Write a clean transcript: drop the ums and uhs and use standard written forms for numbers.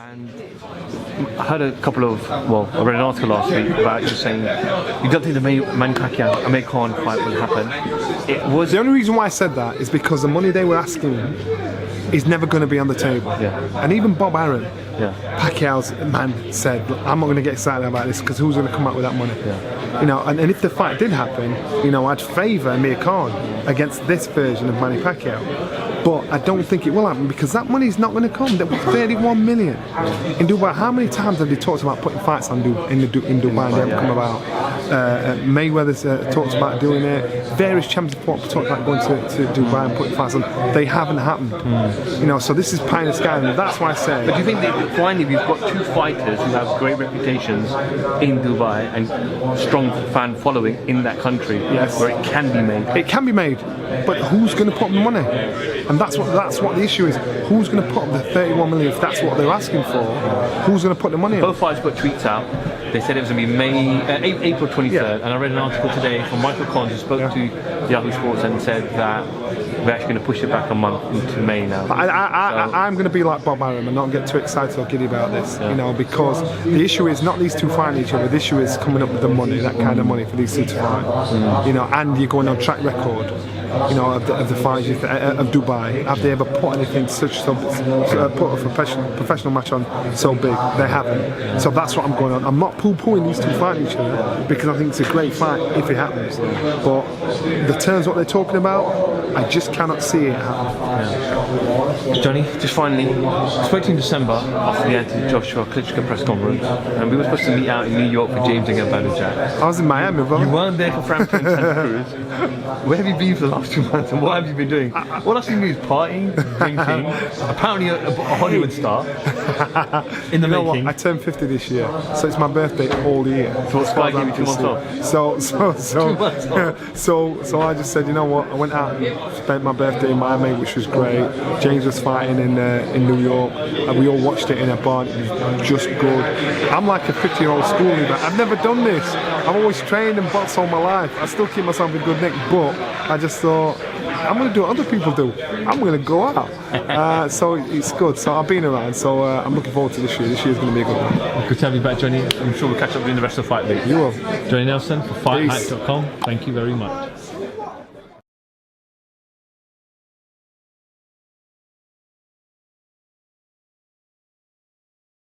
And I heard a couple of, well, I read an article last week about you saying you don't think the Manny Pacquiao Amir Khan fight will happen. It was the only reason why I said that is because the money they were asking is never going to be on the table. Yeah. And even Bob Arum, yeah. Pacquiao's man, said, I'm not going to get excited about this because who's going to come out with that money? Yeah. You know, and if the fight did happen, you know, I'd favour Amir Khan against this version of Manny Pacquiao. But I don't think it will happen because that money's not going to come. There was 31 million in Dubai. How many times have they talked about putting fights on in Dubai and they haven't come about? Mayweather's talked about doing it. Various champions have talked about going to Dubai and putting fights on. They haven't happened. You know, so this is pie in the sky, and that's why I say. But do you think that finally we've got two fighters who have great reputations in Dubai and strong fan following in that country, yes, where it can be made? It can be made, but who's going to put the money? And that's what the issue is. Who's going to put up the 31 million if that's what they're asking for? Who's going to put the money in? Both fighters put tweets out. They said it was going to be April 23rd, yeah. And I read an article today from Michael Collins who spoke to Yahoo Sports and said that we're actually going to push it back a month into May now. I'm going to be like Bob Arum and not get too excited or giddy about this, you know, because the issue is not these two fighting each other. The issue is coming up with the money, that kind of money for these two to fight. You know, and you're going on track record. You know, of the fights of Dubai. Have they ever put anything put a professional match on so big? They haven't. So that's what I'm going on. I'm not poo-pooing these two fighting each other because I think it's a great fight if it happens. But the terms what they're talking about, I just cannot see it happen. Yeah. Johnny, just finally, I spoke to you in December after the Anthony Joshua Klitschko press conference, and we were supposed to meet out in New York for James against Banajak. I was in Miami, bro. You weren't there for Frampton and Santa Cruz. Where have you been for the last 2 months, and what have you been doing? All I've seen you is partying, drinking, apparently a Hollywood star in the making. What? I turned 50 this year, so it's my birthday all year. So what Spy gave you 2 months off? 2 months off. So I just said, you know what, I went out and spent my birthday in Miami, which was great. James was fighting in New York, and we all watched it in a bar. It was just good. I'm like a 50-year-old school leaver. I've never done this. I've always trained and boxed all my life. I still keep myself in good nick, but I just thought, I'm going to do what other people do. I'm going to go out. So it's good. So I've been around. So I'm looking forward to this year. This year's going to be a good one. Good to have you back, Johnny. I'm sure we'll catch up during the rest of the fight week. You will. Johnny Nelson for FightHype.com. Thank you very much.